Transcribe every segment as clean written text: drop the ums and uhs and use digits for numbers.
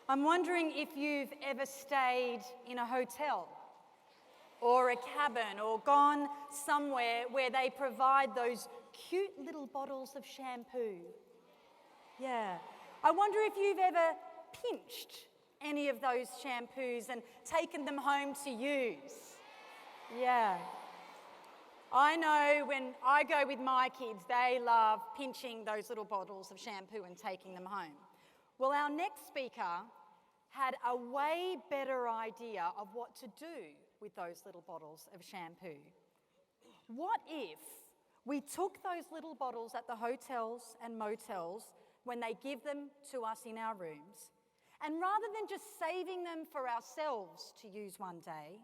I'm wondering if you've ever stayed in a hotel or a cabin or gone somewhere where they provide those cute little bottles of shampoo. Yeah. I wonder if you've ever pinched any of those shampoos and taken them home to use. Yeah. I know when I go with my kids, they love pinching those little bottles of shampoo and taking them home. Well, our next speaker had a way better idea of what to do with those little bottles of shampoo. What if we took those little bottles at the hotels and motels when they give them to us in our rooms, and rather than just saving them for ourselves to use one day,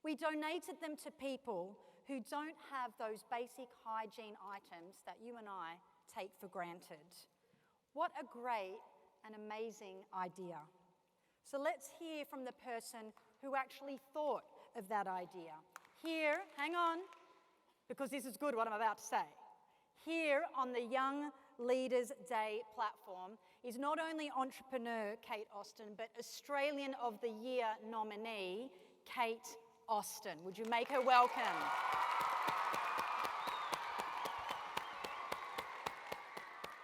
we donated them to people who don't have those basic hygiene items that you and I take for granted? What a great and amazing idea. So let's hear from the person who actually thought of that idea. Here, hang on, because this is good what I'm about to say. Here on the Young Leaders Day platform is not only entrepreneur Kate Austin, but Australian of the Year nominee Kate Austin. Would you make her welcome?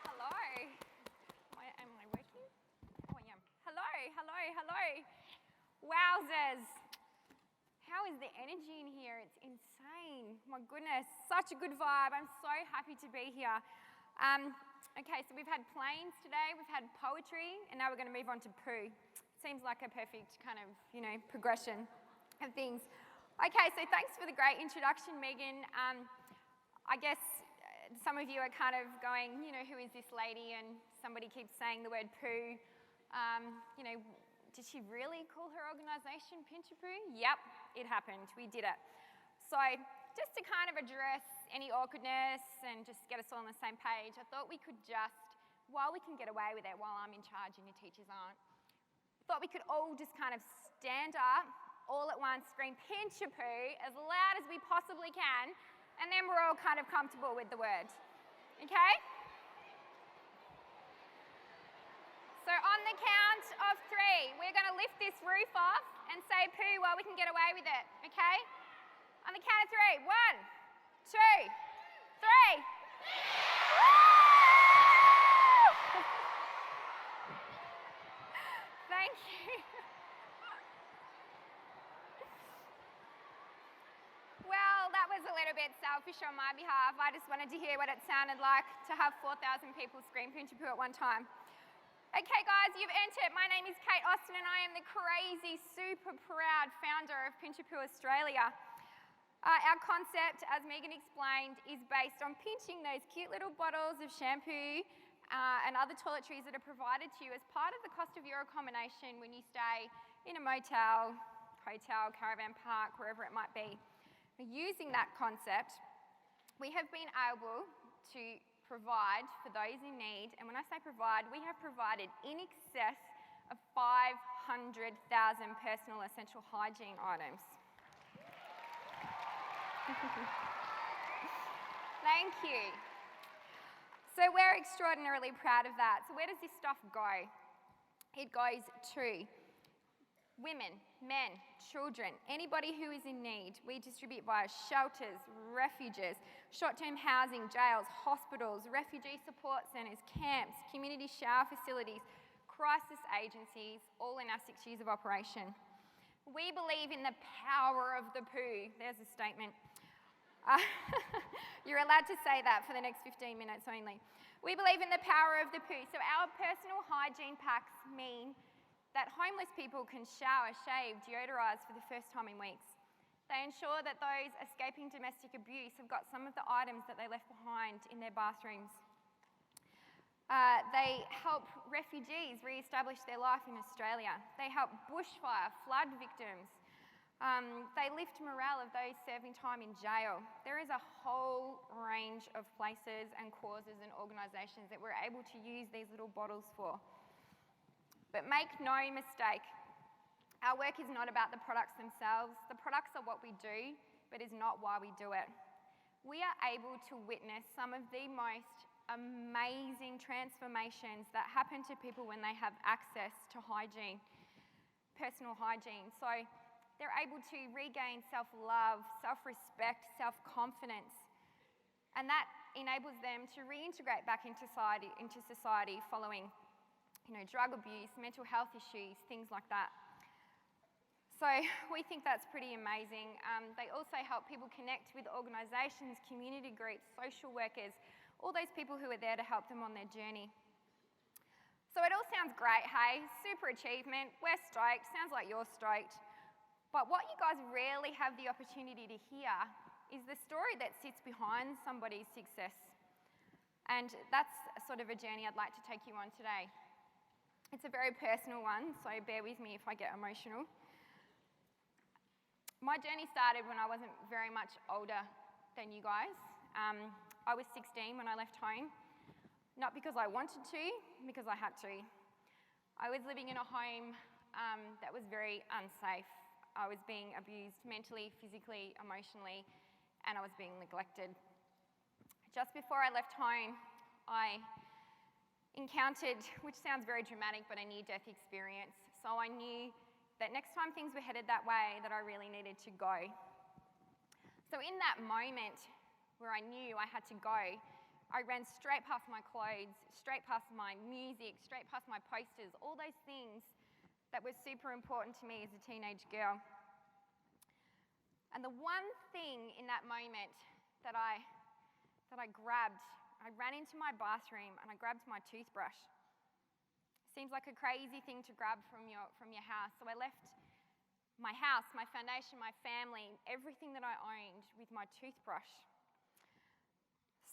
Hello. Am I working? Oh, I am. Hello. Wowzers. How is the energy in here? It's insane. My goodness, such a good vibe. I'm so happy to be here. Okay, so we've had planes today, we've had poetry, and now we're going to move on to poo. Seems like a perfect kind of, progression of things. Okay, so thanks for the great introduction, Megan. I guess some of you are kind of going, who is this lady? And somebody keeps saying the word poo. Did she really call her organisation Pinch a Poo? Yep, it happened. We did it. So just to kind of address any awkwardness and just get us all on the same page, I thought we could just, while we can get away with it while I'm in charge and your teachers aren't, thought we could all just kind of stand up all at once, scream Pinch a Poo as loud as we possibly can, and then we're all kind of comfortable with the word. Okay? So on the count of 3, we're going to lift this roof off and say poo while we can get away with it, okay? On the count of 3, 1, 2, 3. Thank you. Well, that was a little bit selfish on my behalf. I just wanted to hear what it sounded like to have 4,000 people scream Pinch a Poo at one time. Okay guys, you've entered. My name is Kate Austin and I am the crazy, super proud founder of Pinch a Poo Australia. Our concept, as Megan explained, is based on pinching those cute little bottles of shampoo and other toiletries that are provided to you as part of the cost of your accommodation when you stay in a motel, hotel, caravan park, wherever it might be. Using that concept, we have been able to provide for those in need, and when I say provide, we have provided in excess of 500,000 personal essential hygiene items. Thank you. So we're extraordinarily proud of that. So where does this stuff go? It goes to women, men, children, anybody who is in need. We distribute via shelters, refuges, short-term housing, jails, hospitals, refugee support centres, camps, community shower facilities, crisis agencies, all in our 6 years of operation. We believe in the power of the poo. There's a statement. You're allowed to say that for the next 15 minutes only. We believe in the power of the poo. So our personal hygiene packs mean that homeless people can shower, shave, deodorise for the first time in weeks. They ensure that those escaping domestic abuse have got some of the items that they left behind in their bathrooms. They help refugees re-establish their life in Australia. They help bushfire, flood victims. They lift morale of those serving time in jail. There is a whole range of places and causes and organisations that we're able to use these little bottles for. But make no mistake, our work is not about the products themselves. The products are what we do, but is not why we do it. We are able to witness some of the most amazing transformations that happen to people when they have access to hygiene, personal hygiene. So they're able to regain self-love, self-respect, self-confidence, and that enables them to reintegrate back into society following, drug abuse, mental health issues, things like that. So we think that's pretty amazing. They also help people connect with organisations, community groups, social workers, all those people who are there to help them on their journey. So it all sounds great, hey? Super achievement, we're stoked, sounds like you're stoked. But what you guys rarely have the opportunity to hear is the story that sits behind somebody's success. And that's sort of a journey I'd like to take you on today. It's a very personal one, so bear with me if I get emotional. My journey started when I wasn't very much older than you guys. I was 16 when I left home, not because I wanted to, because I had to. I was living in a home that was very unsafe. I was being abused mentally, physically, emotionally, and I was being neglected. Just before I left home, I encountered, which sounds very dramatic, but a near-death experience. So I knew that next time things were headed that way, that I really needed to go. So in that moment where I knew I had to go, I ran straight past my clothes, straight past my music, straight past my posters, all those things that were super important to me as a teenage girl. And the one thing in that moment that I grabbed, I ran into my bathroom and I grabbed my toothbrush. Seems like a crazy thing to grab from your house. So I left my house, my foundation, my family, everything that I owned with my toothbrush.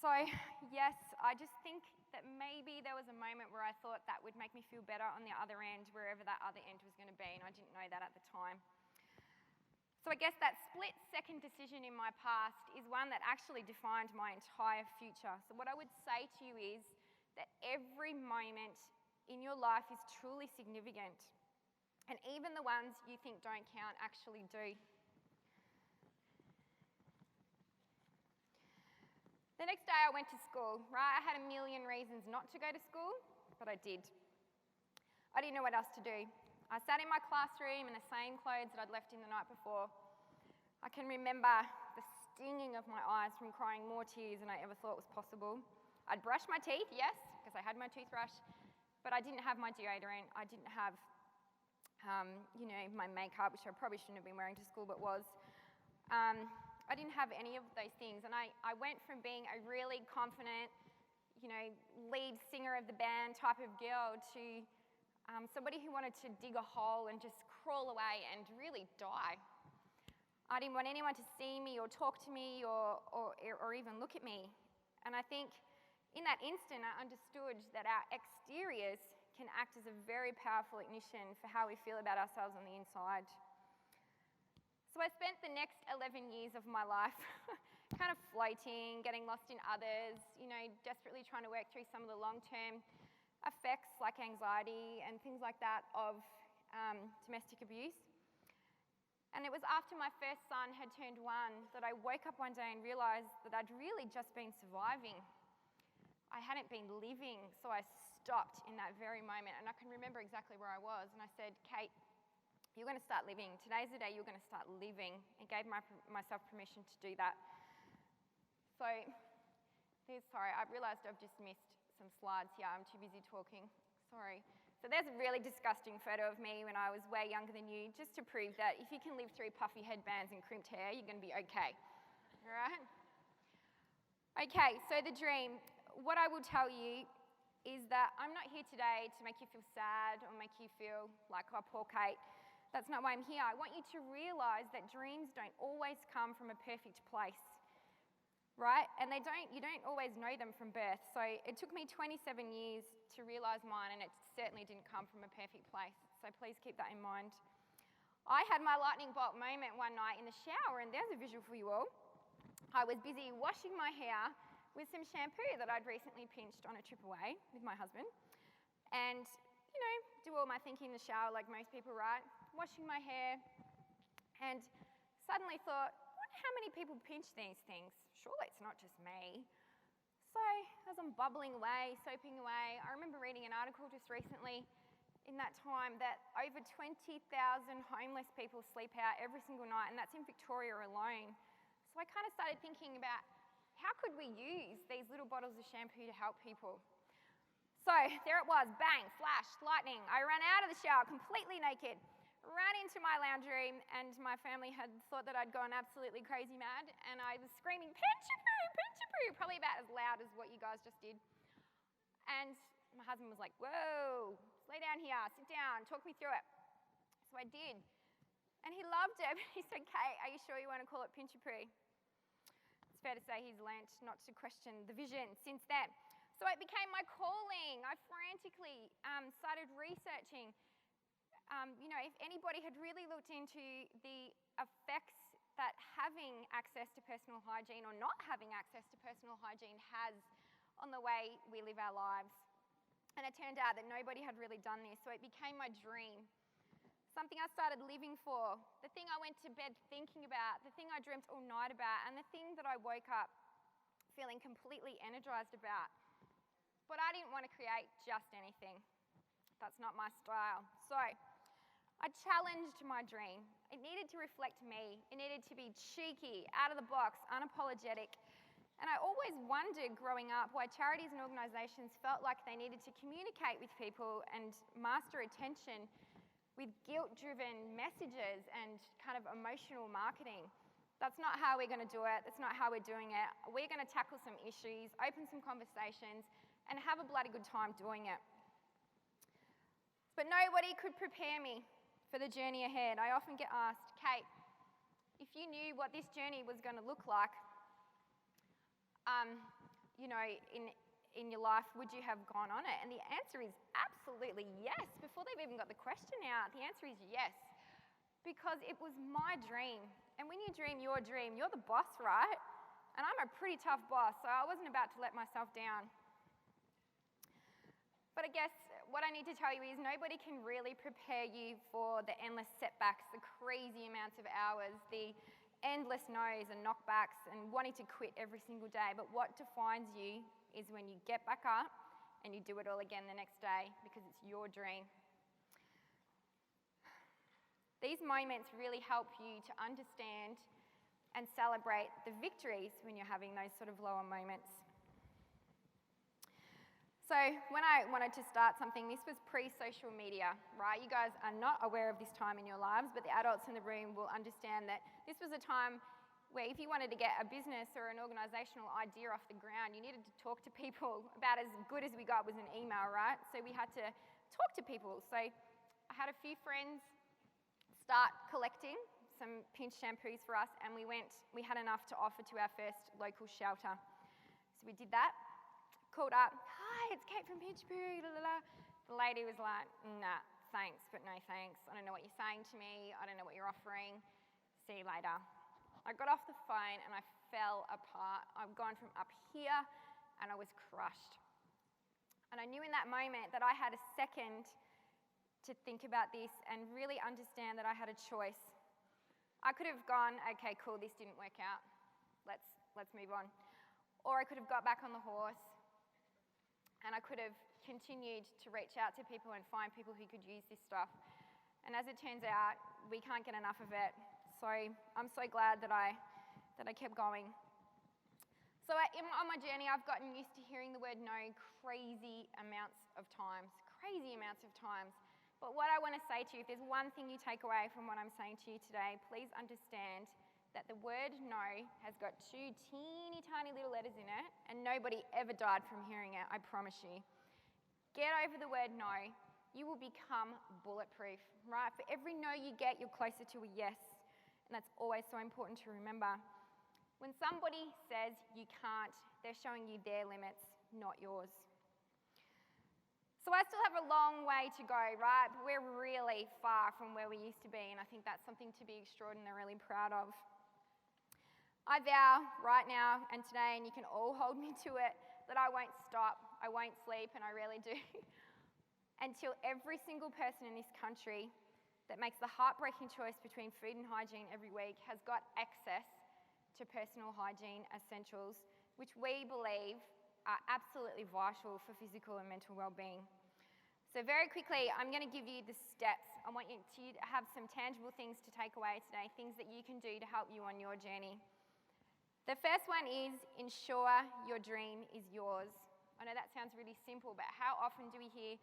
So yes, I just think that maybe there was a moment where I thought that would make me feel better on the other end, wherever that other end was going to be, and I didn't know that at the time. So I guess that split-second decision in my past is one that actually defined my entire future. So what I would say to you is that every moment in your life is truly significant, and even the ones you think don't count actually do. The next day I went to school, right? I had a million reasons not to go to school, but I did. I didn't know what else to do. I sat in my classroom in the same clothes that I'd left in the night before. I can remember the stinging of my eyes from crying more tears than I ever thought was possible. I'd brushed my teeth, yes, because I had my toothbrush, but I didn't have my deodorant. I didn't have, my makeup, which I probably shouldn't have been wearing to school, but was. I didn't have any of those things, and I went from being a really confident, lead singer of the band type of girl to somebody who wanted to dig a hole and just crawl away and really die. I didn't want anyone to see me or talk to me or even look at me. And I think in that instant, I understood that our exteriors can act as a very powerful ignition for how we feel about ourselves on the inside. So I spent the next 11 years of my life kind of floating, getting lost in others, desperately trying to work through some of the long-term effects like anxiety and things like that of domestic abuse. And it was after my first son had turned 1 that I woke up one day and realised that I'd really just been surviving. I hadn't been living, so I stopped in that very moment, and I can remember exactly where I was, and I said, Kate, you're going to start living. Today's the day you're going to start living, and gave myself permission to do that. So, sorry, I've realised I've just missed some slides here. I'm too busy talking. Sorry. So there's a really disgusting photo of me when I was way younger than you, just to prove that if you can live through puffy headbands and crimped hair, you're going to be okay. All right? Okay, so the dream. What I will tell you is that I'm not here today to make you feel sad or make you feel like, oh, poor Kate. That's not why I'm here. I want you to realise that dreams don't always come from a perfect place, right? And you don't always know them from birth. So it took me 27 years to realise mine, and it certainly didn't come from a perfect place. So please keep that in mind. I had my lightning bolt moment one night in the shower, and there's a visual for you all. I was busy washing my hair with some shampoo that I'd recently pinched on a trip away with my husband. And, do all my thinking in the shower like most people, right? Washing my hair, and suddenly thought, I wonder how many people pinch these things. Surely it's not just me. So as I'm bubbling away, soaping away, I remember reading an article just recently in that time that over 20,000 homeless people sleep out every single night, and that's in Victoria alone. So I kind of started thinking about how could we use these little bottles of shampoo to help people? So there it was, bang, flash, lightning. I ran out of the shower completely naked, ran into my lounge room, and my family had thought that I'd gone absolutely crazy mad, and I was screaming, pinch-a-poo, probably about as loud as what you guys just did. And my husband was like, whoa, lay down here, sit down, talk me through it. So I did. And he loved it. He said, Kate, are you sure you want to call it pinch-a-poo? It's fair to say he's learnt not to question the vision since then. So it became my calling. I frantically started researching, if anybody had really looked into the effects that having access to personal hygiene or not having access to personal hygiene has on the way we live our lives. And it turned out that nobody had really done this, so it became my dream. Something I started living for, the thing I went to bed thinking about, the thing I dreamt all night about, and the thing that I woke up feeling completely energized about. But I didn't want to create just anything. That's not my style. So I challenged my dream. It needed to reflect me. It needed to be cheeky, out of the box, unapologetic. And I always wondered growing up why charities and organisations felt like they needed to communicate with people and master attention with guilt-driven messages and kind of emotional marketing. That's not how we're going to do it. That's not how we're doing it. We're going to tackle some issues, open some conversations, and have a bloody good time doing it. But nobody could prepare me for the journey ahead. I often get asked, Kate, if you knew what this journey was going to look like, in your life, would you have gone on it? And the answer is absolutely yes. Before they've even got the question out, the answer is yes. Because it was my dream. And when you dream your dream, you're the boss, right? And I'm a pretty tough boss, so I wasn't about to let myself down. But I guess what I need to tell you is nobody can really prepare you for the endless setbacks, the crazy amounts of hours, the endless no's and knockbacks and wanting to quit every single day. But what defines you is when you get back up and you do it all again the next day because it's your dream. These moments really help you to understand and celebrate the victories when you're having those sort of lower moments. So when I wanted to start something, this was pre-social media, right? You guys are not aware of this time in your lives, but the adults in the room will understand that this was a time where if you wanted to get a business or an organisational idea off the ground, you needed to talk to people. About as good as we got was an email, right? So we had to talk to people. So I had a few friends start collecting some Pinch shampoos for us, and we had enough to offer to our first local shelter. So we did that. Called up, hi, it's Kate from Pinch Poo, la la la. The lady was like, nah, thanks, but no thanks. I don't know what you're saying to me. I don't know what you're offering. See you later. I got off the phone and I fell apart. I've gone from up here and I was crushed. And I knew in that moment that I had a second to think about this and really understand that I had a choice. I could have gone, okay, cool, this didn't work out. Let's move on. Or I could have got back on the horse and I could have continued to reach out to people and find people who could use this stuff. And as it turns out, we can't get enough of it. So I'm so glad that I kept going. So on my journey, I've gotten used to hearing the word no crazy amounts of times. But what I want to say to you, if there's one thing you take away from what I'm saying to you today, please understand that the word no has got 2 teeny tiny little letters in it, and nobody ever died from hearing it, I promise you. Get over the word no. You will become bulletproof, right? For every no you get, you're closer to a yes. And that's always so important to remember. When somebody says you can't, they're showing you their limits, not yours. So I still have a long way to go, right? But we're really far from where we used to be, and I think that's something to be extraordinarily proud of. I vow right now and today, and you can all hold me to it, that I won't stop, I won't sleep, and I really do, until every single person in this country that makes the heartbreaking choice between food and hygiene every week has got access to personal hygiene essentials, which we believe are absolutely vital for physical and mental well-being. So very quickly, I'm going to give you the steps. I want you to have some tangible things to take away today, things that you can do to help you on your journey. The first one is ensure your dream is yours. I know that sounds really simple, but how often do we hear,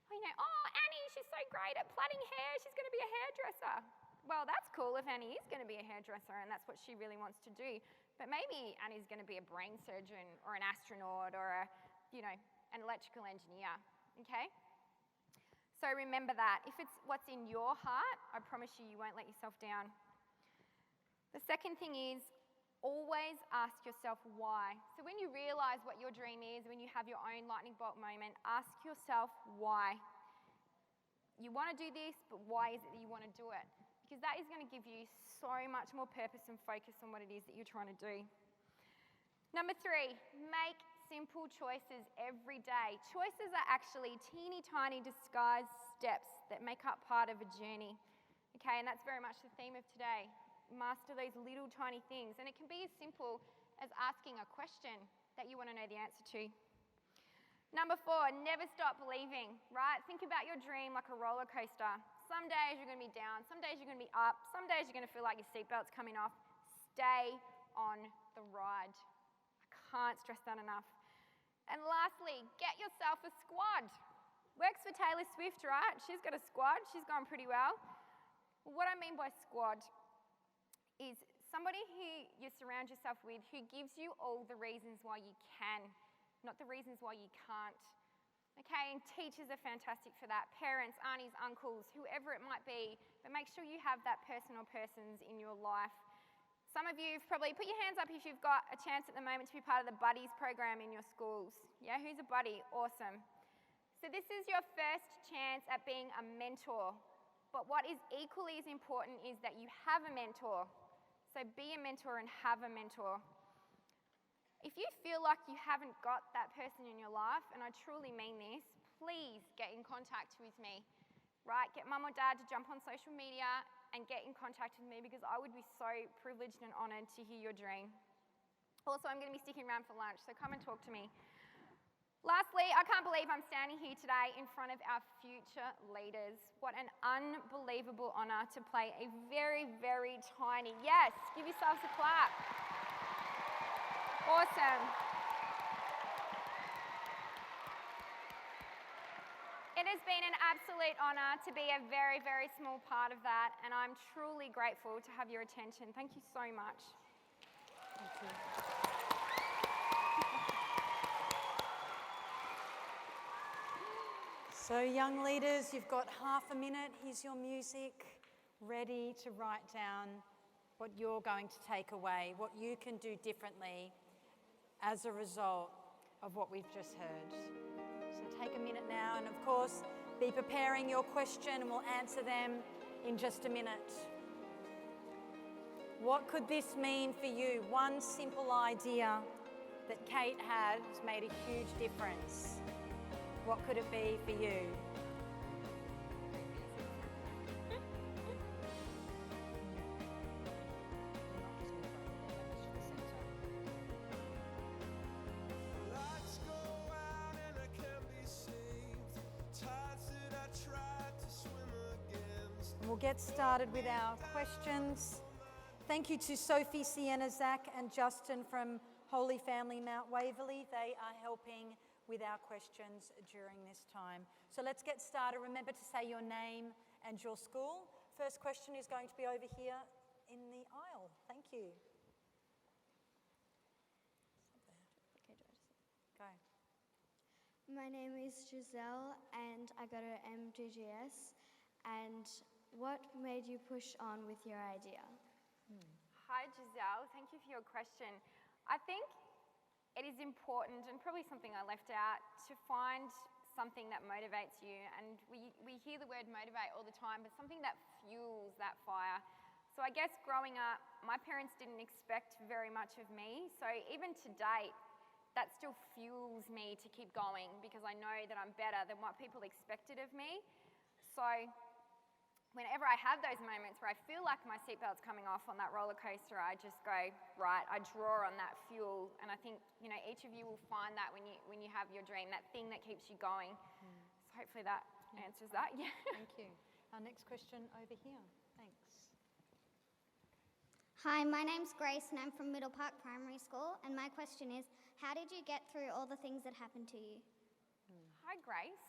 oh, Annie, she's so great at plaiting hair, she's going to be a hairdresser. Well, that's cool if Annie is going to be a hairdresser and that's what she really wants to do. But maybe Annie's going to be a brain surgeon or an astronaut or an electrical engineer, okay? So remember that. If it's what's in your heart, I promise you won't let yourself down. The second thing is always ask yourself why. So when you realize what your dream is, when you have your own lightning bolt moment, ask yourself why. You want to do this, but why is it that you want to do it? Because that is going to give you so much more purpose and focus on what it is that you're trying to do. Number 3, make simple choices every day. Choices are actually teeny tiny disguised steps that make up part of a journey. Okay, and that's very much the theme of today. Master those little tiny things. And it can be as simple as asking a question that you want to know the answer to. Number 4, never stop believing, right? Think about your dream like a roller coaster. Some days you're going to be down, some days you're going to be up, some days you're going to feel like your seatbelt's coming off. Stay on the ride. I can't stress that enough. And lastly, get yourself a squad. Works for Taylor Swift, right? She's got a squad. She's gone pretty well. What I mean by squad is somebody who you surround yourself with who gives you all the reasons why you can, not the reasons why you can't. Okay, and teachers are fantastic for that. Parents, aunties, uncles, whoever it might be. But make sure you have that person or persons in your life. Some of you have probably put your hands up if you've got a chance at the moment to be part of the Buddies program in your schools. Yeah, who's a buddy? Awesome. So this is your first chance at being a mentor. But what is equally as important is that you have a mentor. So be a mentor and have a mentor. If you feel like you haven't got that person in your life, and I truly mean this, please get in contact with me. Right? Get mum or dad to jump on social media and get in contact with me because I would be so privileged and honoured to hear your dream. Also, I'm going to be sticking around for lunch, so come and talk to me. Lastly, I can't believe I'm standing here today in front of our future leaders. What an unbelievable honour to play a very, very tiny, yes, give yourselves a clap. Awesome. It has been an absolute honour to be a very, very small part of that, and I'm truly grateful to have your attention. Thank you so much. Thank you. So young leaders, you've got half a minute. Here's your music, ready to write down what you're going to take away, what you can do differently as a result of what we've just heard. So take a minute now, and of course, be preparing your question and we'll answer them in just a minute. What could this mean for you? One simple idea that Kate had has made a huge difference. What could it be for you? We'll get started with our questions. Thank you to Sophie, Sienna, Zach and Justin from Holy Family Mount Waverley. They are helping with our questions during this time. So let's get started. Remember to say your name and your school. First question is going to be over here in the aisle. Thank you. Go. My name is Giselle and I go to MGGS. And what made you push on with your idea? Hi Giselle, thank you for your question. I think it is important, and probably something I left out, to find something that motivates you. And we hear the word motivate all the time, but something that fuels that fire. So I guess growing up, my parents didn't expect very much of me. So even to date, that still fuels me to keep going because I know that I'm better than what people expected of me. So whenever I have those moments where I feel like my seatbelt's coming off on that roller coaster, I just go, right, I draw on that fuel. And I think, each of you will find that when you have your dream, that thing that keeps you going. So hopefully that answers that. Yeah. Thank you. Our next question over here. Thanks. Hi, my name's Grace and I'm from Middle Park Primary School, and my question is, how did you get through all the things that happened to you? Hi, Grace.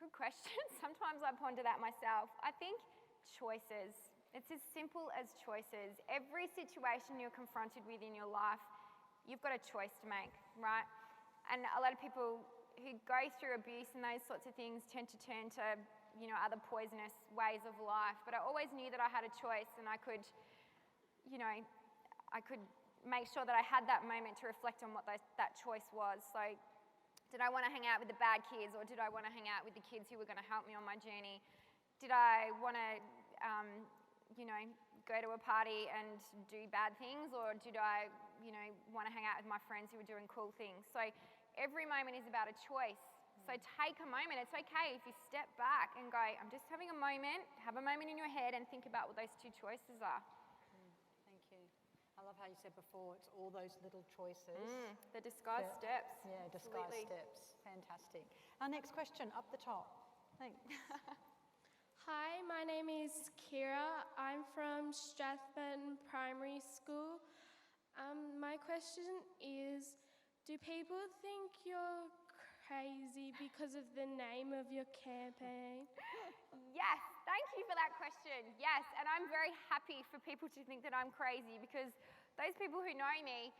Good question. Sometimes I ponder that myself. I think choices. It's as simple as choices. Every situation you're confronted with in your life, you've got a choice to make, right? And a lot of people who go through abuse and those sorts of things tend to turn to, other poisonous ways of life. But I always knew that I had a choice, and I could make sure that I had that moment to reflect on what that choice was. So did I want to hang out with the bad kids, or did I want to hang out with the kids who were going to help me on my journey? Did I want to, go to a party and do bad things, or did I, want to hang out with my friends who were doing cool things? So every moment is about a choice. So take a moment. It's okay if you step back and go, I'm just having a moment, have a moment in your head and think about what those two choices are. Thank you. I love how you said before, it's all those little choices. The disguised steps. Yeah, disguised Absolutely. steps. Fantastic. Our next question, up the top. Thanks. Hi, my name is Kira. I'm from Strathburton Primary School. My question is, do people think you're crazy because of the name of your campaign? Yes, thank you for that question. Yes, and I'm very happy for people to think that I'm crazy, because those people who know me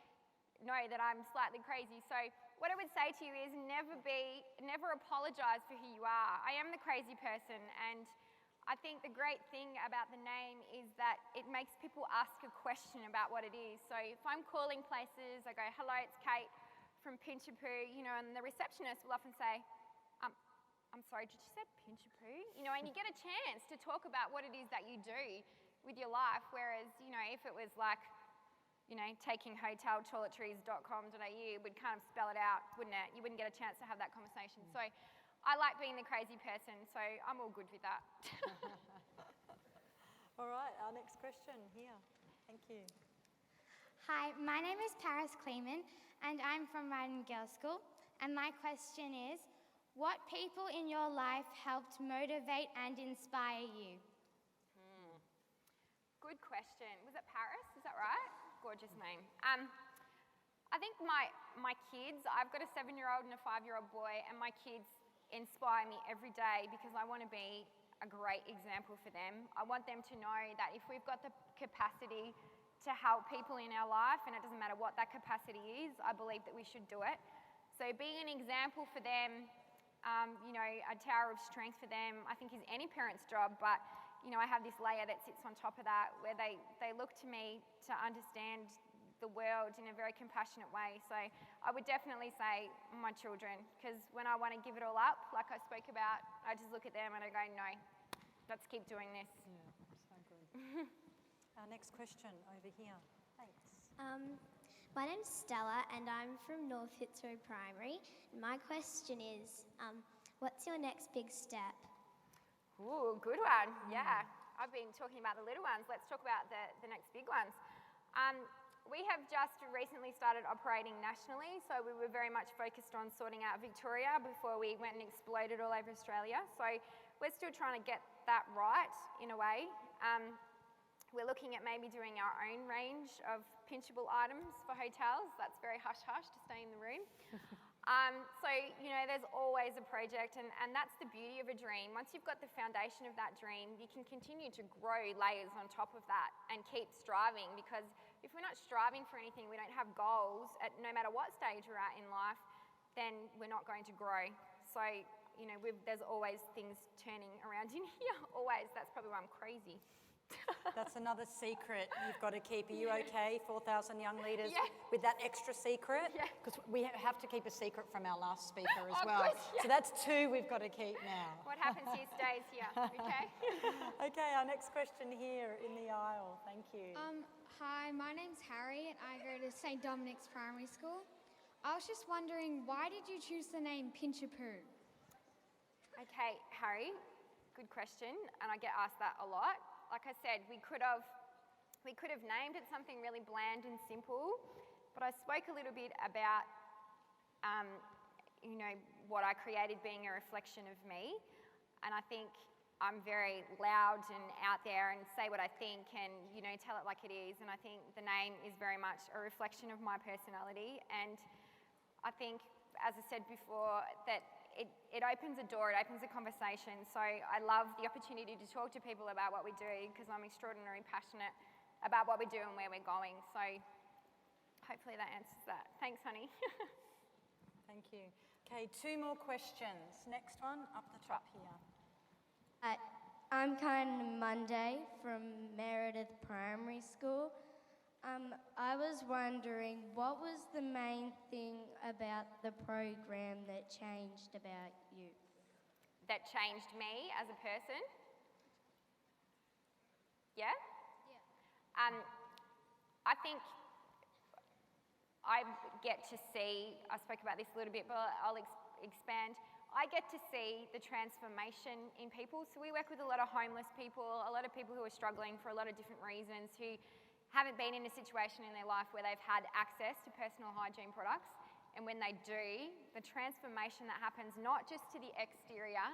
know that I'm slightly crazy. So what I would say to you is never apologize for who you are. I am the crazy person, and I think the great thing about the name is that it makes people ask a question about what it is. So if I'm calling places, I go, hello, it's Kate from Pinchapoo, and the receptionist will often say, I'm sorry, did you say Pinchapoo? And you get a chance to talk about what it is that you do with your life, whereas, if it was like, taking hoteltoiletries.com.au, would kind of spell it out, wouldn't it? You wouldn't get a chance to have that conversation. So I like being the crazy person, so I'm all good with that. All right, our next question here. Thank you. Hi, my name is Paris Kleeman and I'm from Ryden Girls School, and my question is, what people in your life helped motivate and inspire you? Good question. Was it Paris? Is that right? Gorgeous name. I think my kids, I've got a 7-year-old and a 5-year-old boy, and my kids inspire me every day because I want to be a great example for them. I want them to know that if we've got the capacity to help people in our life, and it doesn't matter what that capacity is, I believe that we should do it. So being an example for them, a tower of strength for them, I think is any parent's job, but I have this layer that sits on top of that where they look to me to understand the world in a very compassionate way. So I would definitely say my children, because when I want to give it all up, like I spoke about, I just look at them and I go, no, let's keep doing this. Yeah, so good. Our next question over here. Thanks. My name's Stella and I'm from North Fitzroy Primary. My question is, what's your next big step? Ooh, good one. Yeah. I've been talking about the little ones. Let's talk about the next big ones. We have just recently started operating nationally, so we were very much focused on sorting out Victoria before we went and exploded all over Australia. So we're still trying to get that right in a way. We're looking at maybe doing our own range of pinchable items for hotels. That's very hush-hush to stay in the room. So, there's always a project, and that's the beauty of a dream. Once you've got the foundation of that dream, you can continue to grow layers on top of that and keep striving, because if we're not striving for anything, we don't have goals at no matter what stage we're at in life, then we're not going to grow. So, there's always things turning around in here, always. That's probably why I'm crazy. That's another secret you've got to keep. Are you okay, 4,000 young leaders, Yeah. with that extra secret? Yeah. Because we have to keep a secret from our last speaker as Oh, well. good, yeah. So that's 2 we've got to keep now. What happens here stays here, okay? Okay, our next question here in the aisle. Thank you. Hi, my name's Harry and I go to St. Dominic's Primary School. I was just wondering, why did you choose the name Pinchapoo? Okay, Harry, good question, and I get asked that a lot. Like I said, we could have named it something really bland and simple, but I spoke a little bit about, what I created being a reflection of me, and I think I'm very loud and out there and say what I think and, tell it like it is, and I think the name is very much a reflection of my personality, and I think, as I said before, that it opens a door, it opens a conversation. So I love the opportunity to talk to people about what we do because I'm extraordinarily passionate about what we do and where we're going. So hopefully that answers that. Thanks, honey. Thank you. Okay, 2 more questions. Next one, up the top here. I'm Karen Monday from Meredith Primary School. I was wondering, what was the main thing about the program that changed about you? That changed me as a person? Yeah? Yeah. I think I get to see, I spoke about this a little bit, but I'll expand. I get to see the transformation in people. So we work with a lot of homeless people, a lot of people who are struggling for a lot of different reasons, who haven't been in a situation in their life where they've had access to personal hygiene products. And when they do, the transformation that happens not just to the exterior,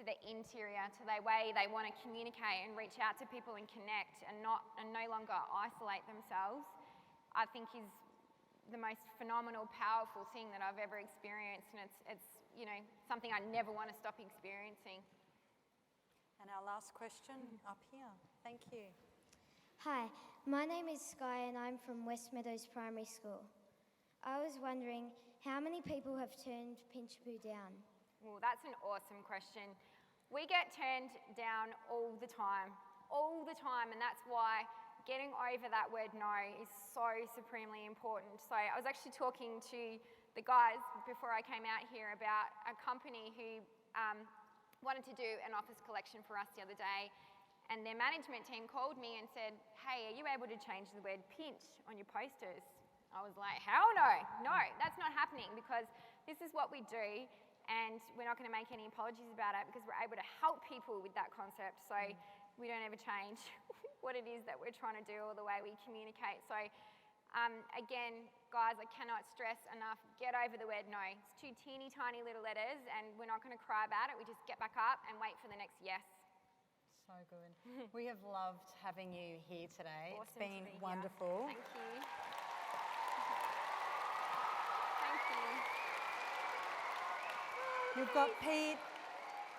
to the interior, to the way they want to communicate and reach out to people and connect and no longer isolate themselves, I think is the most phenomenal, powerful thing that I've ever experienced, and it's something I never want to stop experiencing. And our last question up here. Thank you. Hi, my name is Sky and I'm from West Meadows Primary School. I was wondering, how many people have turned Pinchapoo down? Well, that's an awesome question. We get turned down all the time, and that's why getting over that word no is so supremely important. So I was actually talking to the guys before I came out here about a company who wanted to do an office collection for us the other day, and their management team called me and said, hey, are you able to change the word pinch on your posters? I was like, hell no, that's not happening, because this is what we do, and we're not going to make any apologies about it because we're able to help people with that concept. So we don't ever change what it is that we're trying to do or the way we communicate. So again, guys, I cannot stress enough, get over the word no. It's 2 teeny tiny little letters, and we're not going to cry about it. We just get back up and wait for the next yes. So good. We have loved having you here today. Awesome, it's been to be wonderful. Here. Thank you. Thank you. We've got Pete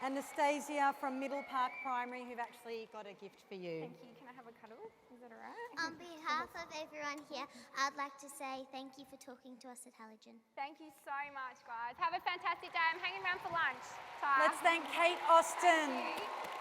and Nastasia from Middle Park Primary who've actually got a gift for you. Thank you. Can I have a cuddle? Is that all right? On behalf of everyone here, I'd like to say thank you for talking to us at Halogen. Thank you so much, guys. Have a fantastic day. I'm hanging around for lunch. Ta. Let's thank Kate Austin. Thank you.